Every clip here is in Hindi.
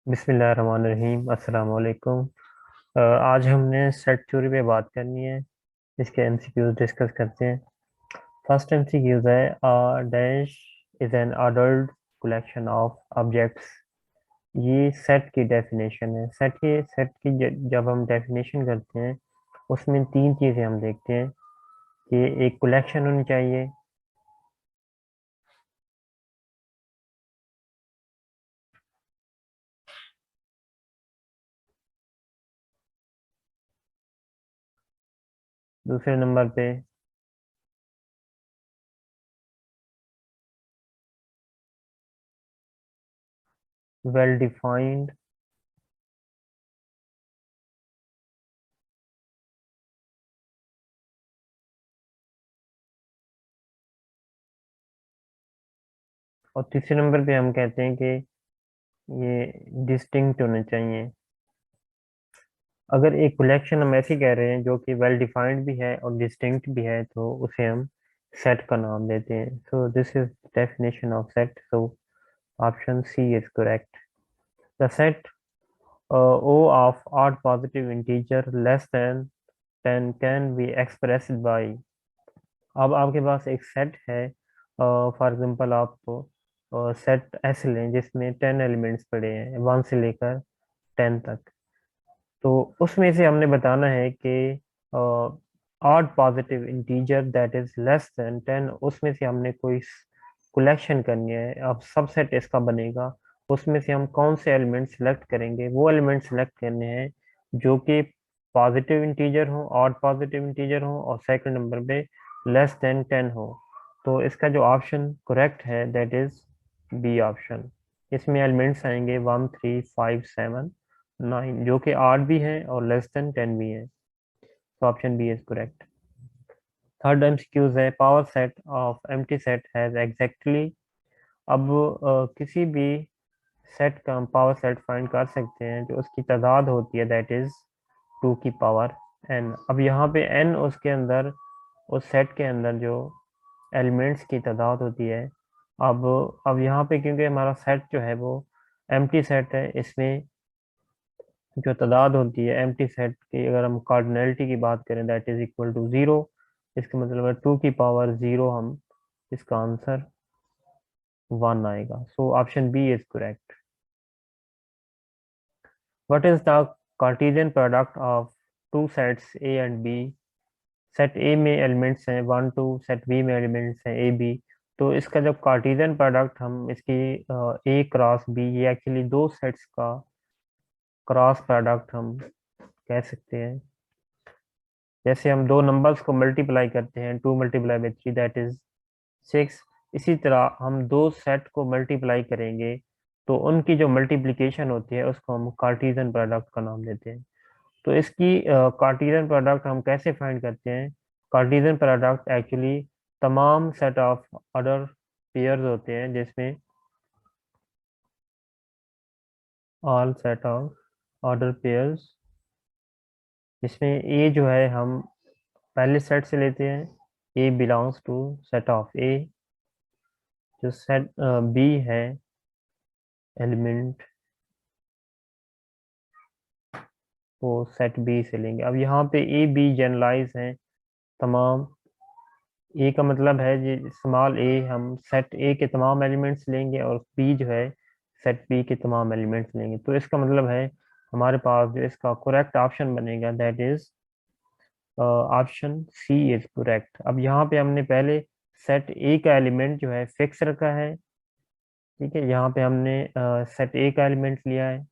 बिस्मिल्लाहिर्रहमानिर्रहीम अस्सलाम वालेकुम। आज हमने सेट थ्योरी पे बात करनी है। इसके एमसीक्यूज डिस्कस करते हैं। फर्स्ट एमसीक्यूज है dash is an ordered collection of objects. ये सेट की डेफिनेशन है। जब हम डेफिनेशन करते हैं उसमें तीन चीज़ें हम देखते हैं कि एक कलेक्शन होनी चाहिए, दूसरे नंबर पे वेल डिफाइंड, और तीसरे नंबर पे हम कहते हैं कि ये डिस्टिंक्ट होने चाहिए। अगर एक कलेक्शन हम ऐसी कह रहे हैं जो कि वेल डिफाइंड भी है और डिस्टिंक्ट भी है तो उसे हम सेट का नाम देते हैं। So this is definition of set. So option C is correct. The set O of odd positive integer less than 10 can be expressed by। अब आपके पास एक सेट है, फॉर एग्जांपल आप सेट ऐसे लें जिसमें 10 एलिमेंट्स पड़े हैं 1 से लेकर 10 तक। तो उसमें से हमने बताना है कि odd positive integer that is less than 10, उसमें से हमने कोई कलेक्शन करनी है। अब सबसेट इसका बनेगा, उसमें से हम कौन से एलिमेंट सेलेक्ट करेंगे। वो एलिमेंट सेलेक्ट करने हैं जो कि पॉजिटिव इंटीजर हो, ऑड पॉजिटिव इंटीजर हो, और सेकंड नंबर पे लेस देन 10 हो। तो इसका जो ऑप्शन करेक्ट है दैट इज बी ऑप्शन। इसमें एलिमेंट्स आएंगे 1 3 5 7 9, जो कि आठ भी हैं और लेस देन 10 भी हैं। तो option B is correct. Third MCQs है power set of empty set has exactly. अब किसी भी सेट का हम पावर सेट फाइंड कर सकते हैं जो उसकी तादाद होती है दैट इज 2 की पावर n। अब यहाँ पे n उसके अंदर, उस सेट के अंदर जो एलिमेंट्स की तादाद होती है। अब अब यहाँ पे क्योंकि हमारा सेट जो है वो एम्प्टी सेट है, इसमें जो तादाद होती है एम्प्टी सेट की, अगर हम कार्डिनलिटी की बात करें दैट इज इक्वल टू 0। इसका मतलब है 2 की पावर 0, हम इसका आंसर 1 आएगा। So option B is correct. What is the Cartesian product of two sets A and B. Set A में एलिमेंट्स हैं 1 2, सेट बी में एलिमेंट्स हैं ए बी। तो इसका जब कार्टेशियन प्रोडक्ट हम इसकी ए क्रॉस बी, ये एक्चुअली दो सेट्स का क्रॉस प्रोडक्ट हम कह सकते हैं। जैसे हम दो नंबर्स को मल्टीप्लाई करते हैं, 2 × 3 दैट इज 6। इसी तरह हम दो सेट को मल्टीप्लाई करेंगे तो उनकी जो मल्टीप्लिकेशन होती है उसको हम कार्टेशियन प्रोडक्ट का नाम देते हैं। तो इसकी कार्टेशियन प्रोडक्ट हम कैसे फाइंड करते हैं। कार्टेशियन प्रोडक्ट एक्चुअली तमाम सेट ऑफ ऑर्डर पेयर्स होते हैं, जिसमें all set of order pairs, जिसमें ए जो है हम पहले सेट से लेते हैं। ए बिलोंग्स टू सेट ऑफ ए। जो सेट बी है एलिमेंट, वो सेट बी से लेंगे। अब यहाँ पे ए बी जनरलाइज हैं तमाम। ए का मतलब है जी स्मॉल ए, हम सेट ए के तमाम एलिमेंट्स लेंगे, और बी जो है सेट बी के तमाम एलिमेंट्स लेंगे। तो इसका मतलब है हमारे पास जो इसका करेक्ट ऑप्शन बनेगा that is option C is correct. अब यहाँ पे हमने पहले सेट ए का एलिमेंट जो है फिक्स रखा है। ठीक है, यहाँ पे हमने सेट ए का एलिमेंट लिया है।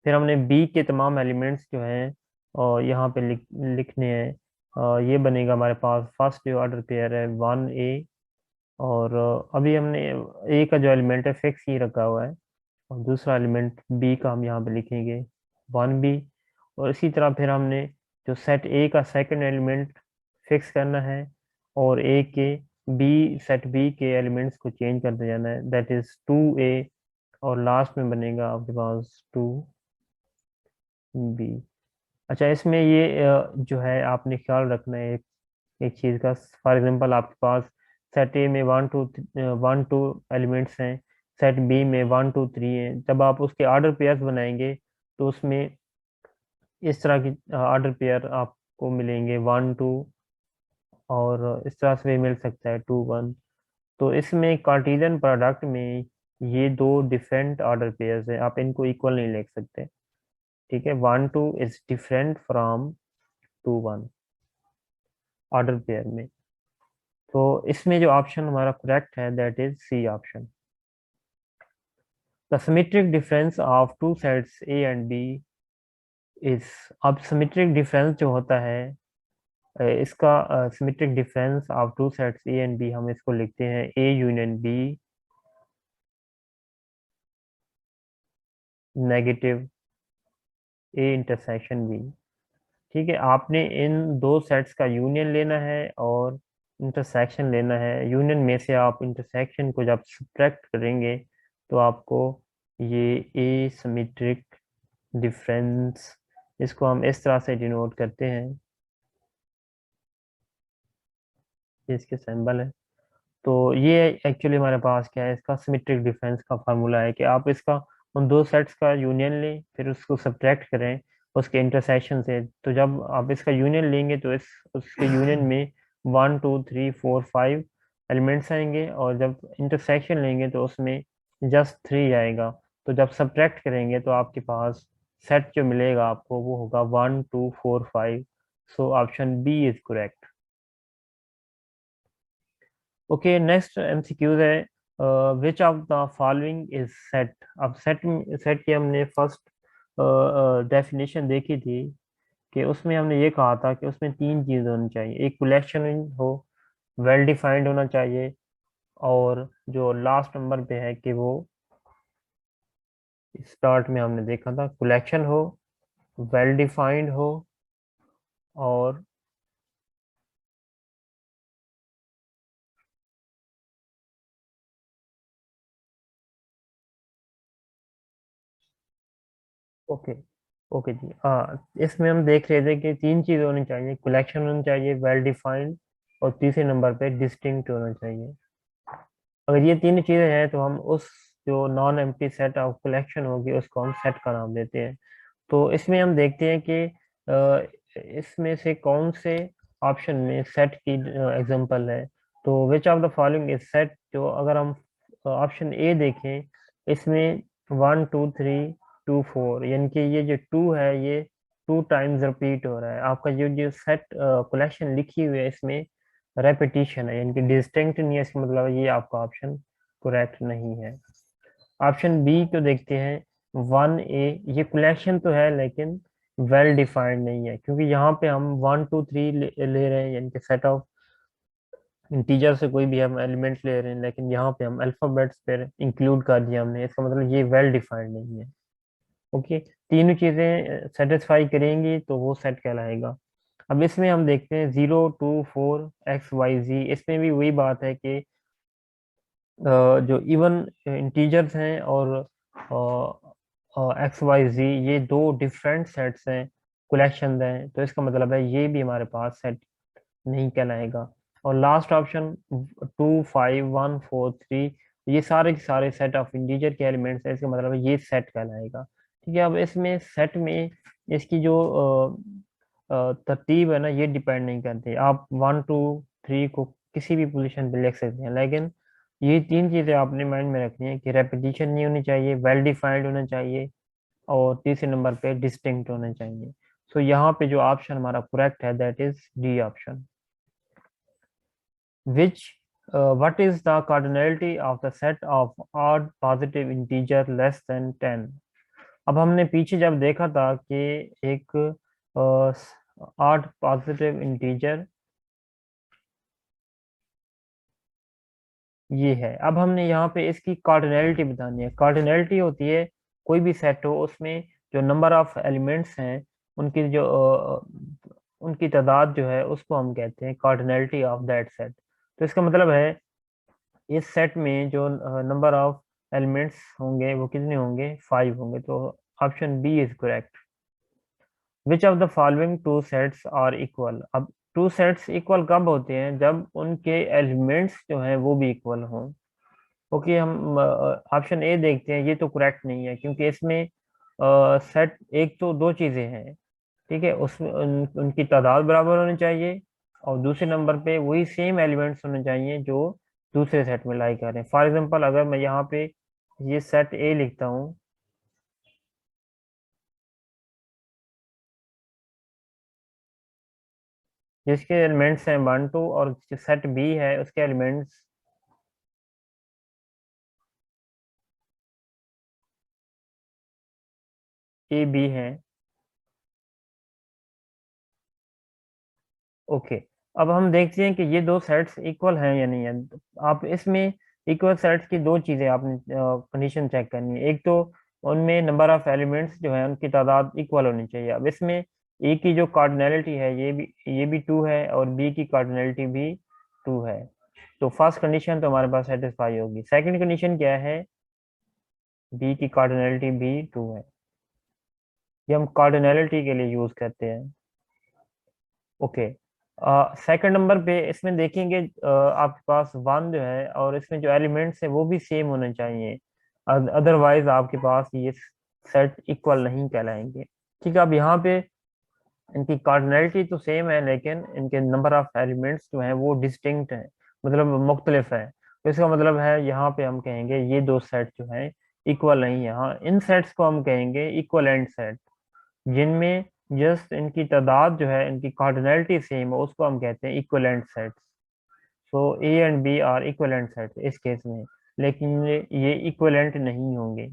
फिर हमने बी के तमाम एलिमेंट्स जो हैं और यहाँ पे लिखने हैं। ये बनेगा हमारे पास फर्स्ट जो ऑर्डर पेयर है 1 ए। और अभी हमने ए का जो एलिमेंट है फिक्स ही रखा हुआ है, और दूसरा एलिमेंट बी का हम यहाँ पे लिखेंगे 1 बी। और इसी तरह फिर हमने जो सेट ए का सेकंड एलिमेंट फिक्स करना है, और ए के बी सेट बी के एलिमेंट्स को चेंज करते जाना है दैट इज 2 ए। और लास्ट में बनेगा आपके पास 2 बी। अच्छा, इसमें ये जो है आपने ख्याल रखना है एक चीज़ का। फॉर एग्जांपल आपके पास सेट ए में 1 2 एलिमेंट्स हैं, सेट बी में 1 2 3 है। जब आप उसके ऑर्डर पेयर्स बनाएंगे तो उसमें इस तरह की ऑर्डर पेयर आपको मिलेंगे 1 2, और इस तरह से भी मिल सकता है 2 1। तो इसमें कार्टेशियन प्रोडक्ट में ये दो डिफरेंट ऑर्डर पेयर्स है, आप इनको इक्वल नहीं लिख सकते। ठीक है, 1 2 is different from 2 1 order pair में। तो इसमें जो ऑप्शन हमारा करेक्ट है that is C option. The symmetric difference of two sets A and B is. अब सिमेट्रिक डिफरेंस जो होता है इसका symmetric difference of two sets A and B, हम इसको लिखते हैं A union B negative A intersection B. ठीक है, आपने इन दो सेट्स का यूनियन लेना है और इंटरसेक्शन लेना है। यूनियन में से आप इंटरसेक्शन को जब सब्ट्रैक्ट करेंगे तो आपको ये ए सिमेट्रिक डिफरेंस, इसको हम इस तरह से डिनोट करते हैं, ये इसके सिंबल है। तो ये एक्चुअली हमारे पास क्या है, इसका सिमेट्रिक डिफरेंस का फार्मूला है कि आप इसका उन दो सेट्स का यूनियन लें फिर उसको सब्ट्रैक्ट करें उसके इंटरसेक्शन से। तो जब आप इसका यूनियन लेंगे तो इस उसके यूनियन में 1 2 3 4 5 एलिमेंट्स आएंगे, और जब इंटरसेक्शन लेंगे तो उसमें जस्ट 3 आएगा। तो जब सब्ट्रैक्ट करेंगे तो आपके पास सेट जो मिलेगा आपको वो होगा 1 2 4 5। So option B is correct. Okay, next MCQs है, which of the following is set. अब सेट सेट की हमने फर्स्ट डेफिनेशन देखी थी कि उसमें हमने ये कहा था कि उसमें तीन चीज़ होनी चाहिए, एक कलेक्शन हो, वेल डिफाइंड होना चाहिए, और जो लास्ट नंबर पे है कि वो स्टार्ट में हमने देखा था कलेक्शन हो, वेल डिफाइंड हो, और ओके। ओके जी, हाँ इसमें हम देख रहे थे कि तीन चीज़ होनी चाहिए, कलेक्शन होनी चाहिए, वेल डिफाइंड, और तीसरे नंबर पे डिस्टिंक्ट होना चाहिए। अगर ये तीन चीज़ें हैं तो हम उस जो non empty set of collection होगी उसको हम सेट का नाम देते हैं। तो इसमें हम देखते हैं कि इसमें से कौन से ऑप्शन में सेट की एग्जांपल है। तो विच of the following is set, जो अगर हम ऑप्शन ए देखें, इसमें 1 2 3 2 4, यानी कि ये जो टू है ये 2 टाइम्स रिपीट हो रहा है। आपका जो जो सेट कलेक्शन लिखी हुई है इसमें रेपिटेशन है, यानी कि डिस्टिंक्ट नहीं है, इसका मतलब ये आपका ऑप्शन करेक्ट नहीं है। ऑप्शन बी को देखते हैं, 1 ए, ये कलेक्शन तो है लेकिन वेल डिफाइंड नहीं है, क्योंकि यहाँ पे हम 1 2 3 ले रहे हैं, यानी कि सेट ऑफ इंटीजर से कोई भी हम एलिमेंट ले रहे हैं, लेकिन यहाँ पे हम अल्फाबेट्स पर इंक्लूड कर दिया हमने, इसका मतलब ये वेल डिफाइंड नहीं है। ओके, तीनों चीजें सेटिस्फाई करेंगी तो वो सेट कहलाएगा। अब इसमें हम देखते हैं 0 2 4 XYZ, इसमें भी वही बात है कि जो इवन इंटीजर्स हैं और XYZ, ये दो डिफरेंट सेट्स हैं, कलेक्शन हैं, तो इसका मतलब है ये भी हमारे पास सेट नहीं कहलाएगा। और लास्ट ऑप्शन 2 5 1 4 3, ये सारे के सारे सेट ऑफ इंटीजर के एलिमेंट्स हैं, इसका मतलब है ये सेट कहलाएगा। ठीक है, अब इसमें सेट में इसकी जो तरतीब है ना ये डिपेंड नहीं करती, आप 1 2 3 को किसी भी पोजीशन पे लिख सकते हैं, लेकिन ये तीन चीजें आपने माइंड में रखनी है कि रेपिटेशन नहीं होनी चाहिए, वेल डिफाइंड होना चाहिए, और तीसरे नंबर पे डिस्टिंक्ट होना चाहिए। सो यहाँ पे जो ऑप्शन हमारा करेक्ट है that is D option. which what is the cardinality of the set of odd positive integer less than 10। अब हमने पीछे जब देखा था कि एक ऑड पॉजिटिव इंटीजर ये है, अब हमने यहाँ पे इसकी कार्डिनैलिटी बतानी है। कार्डिनैलिटी होती है कोई भी सेट हो उसमें जो नंबर ऑफ एलिमेंट्स हैं उनकी जो उनकी तादाद जो है उसको हम कहते हैं कार्डिनैलिटी ऑफ दैट सेट। तो इसका मतलब है इस सेट में जो नंबर ऑफ एलिमेंट्स होंगे वो कितने होंगे, 5 होंगे। तो option B is correct. Which of the following two sets are equal. अब टू सेट्स इक्वल कब होते हैं, जब उनके एलिमेंट्स जो हैं वो भी इक्वल हों। ओके, हम ऑप्शन ए देखते हैं। ये तो करेक्ट नहीं है, क्योंकि इसमें सेट एक तो दो चीजें हैं, ठीक है, उसमें उनकी तादाद बराबर होनी चाहिए, और दूसरे नंबर पे वही सेम एलिमेंट्स होने चाहिए जो दूसरे सेट में लाई कर रहे हैं। फॉर एग्जांपल, अगर मैं यहाँ पे ये सेट ए लिखता हूँ, जिसके एलिमेंट्स हैं 1 2, और सेट बी है उसके एलिमेंट्स ए बी हैं। ओके, अब हम देखते हैं कि ये दो सेट्स इक्वल हैं या नहीं है। आप इसमें इक्वल सेट्स की दो चीजें आपने कंडीशन चेक करनी है। एक तो उनमें नंबर ऑफ एलिमेंट्स जो है उनकी तादाद इक्वल होनी चाहिए। अब इसमें ए की जो कार्डिनैलिटी है ये भी 2 है, और बी की कार्डिनैलिटी भी 2 है। तो फर्स्ट कंडीशन तो हमारे पास सेटिस्फाई होगी। सेकंड कंडीशन क्या है? बी की कार्डिनैलिटी भी 2 है। ये हम कार्डिनैलिटी के लिए यूज करते हैं। ओके, सेकंड नंबर पे इसमें देखेंगे आपके पास 1 जो है, और इसमें जो एलिमेंट्स है वो भी सेम होने चाहिए, अदरवाइज आपके पास ये सेट इक्वल नहीं कहलाएंगे। ठीक है, अब यहाँ पे इनकी कार्डिनैलिटी तो सेम है, लेकिन इनके नंबर ऑफ एलिमेंट्स जो हैं वो डिस्टिंक्ट हैं, मतलब मुख्तलिफ है। तो इसका मतलब है यहाँ पे हम कहेंगे ये दो सेट जो हैं इक्वल नहीं है। हाँ, इन सेट्स को हम कहेंगे इक्वलेंट सेट, जिनमें जस्ट इनकी तादाद जो है, इनकी कार्डिनैलिटी सेम है, उसको हम कहते हैं equivalent sets. So A and B are equivalent sets इस केस में, लेकिन ये इक्विवेलेंट नहीं होंगे।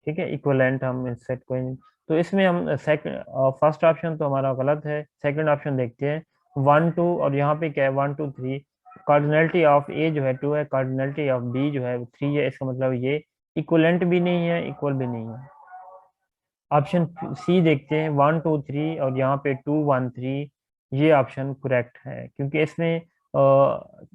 ठीक है, इक्विवेलेंट हम इस सेट को तो इसमें हम सेकंड फर्स्ट ऑप्शन तो हमारा गलत है। सेकंड ऑप्शन देखते हैं, 1 2, और यहाँ पे क्या है 1 2 3। कार्डिनैलिटी ऑफ ए जो है 2 है, कार्डिनैलिटी ऑफ बी जो है 3 है। इसका मतलब ये इक्विवेलेंट भी नहीं है, इक्वल भी नहीं है। ऑप्शन सी देखते हैं, 1 2 3, और यहाँ पे 2 1 3। ये ऑप्शन करेक्ट है, क्योंकि इसमें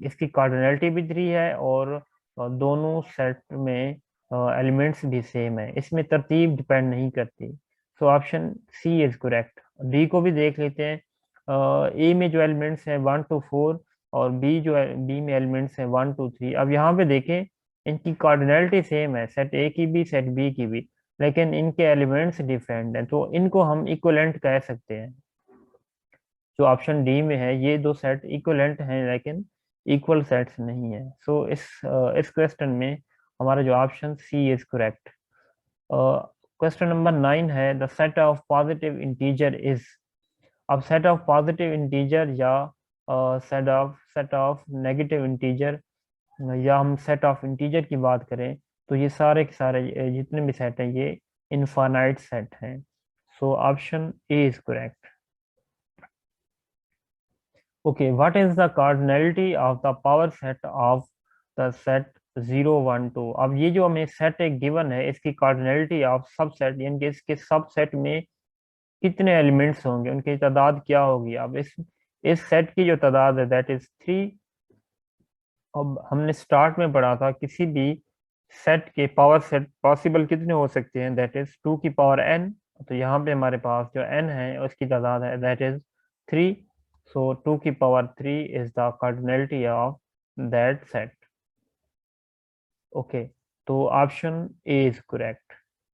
इसकी कार्डिनैलिटी भी 3 है, और दोनों सेट में एलिमेंट्स भी सेम है। इसमें तरतीब डिपेंड नहीं करती। So option C is correct. D को भी देख लेते हैं। ए में जो एलिमेंट्स हैं 1 2 4, और बी जो है बी में एलिमेंट्स हैं 1 2 3। अब यहाँ पे देखें, इनकी कार्डिनैलिटी सेम है, सेट ए की भी सेट बी की भी, लेकिन इनके एलिमेंट्स डिफरेंट हैं, तो इनको हम इक्विवेलेंट कह सकते हैं। जो ऑप्शन डी में है, ये दो सेट इक्विवेलेंट हैं, लेकिन इक्वल सेट्स नहीं है। सो इस क्वेश्चन में हमारा जो option C is correct. Question number 9 है, the set of positive integer is. अब सेट ऑफ पॉजिटिव इंटीजर, या सेट ऑफ नेगेटिव इंटीजर, या हम सेट ऑफ इंटीजर की बात करें, तो ये सारे के सारे जितने भी सेट हैं ये इनफाइनाइट सेट हैं। So option A is correct. Okay, what is the cardinality of the power set of the set 0 1 2। अब ये जो हमें सेट एक गिवन है, इसकी कार्डिनैलिटी ऑफ सब सेट, यानी कि इसके सब सेट में कितने एलिमेंट्स होंगे, उनकी तादाद क्या होगी। अब इस सेट की जो तादाद है दैट इज 3। अब हमने स्टार्ट में पढ़ा था, किसी भी सेट के पावर सेट पॉसिबल कितने हो सकते हैं, दैट इज 2 की पावर n। तो यहाँ पे हमारे पास जो n है उसकी तादाद है दैट इज 3। सो 2 की power 3 is the cardinality of that set. Okay, तो ऑप्शन ए इज करेक्ट।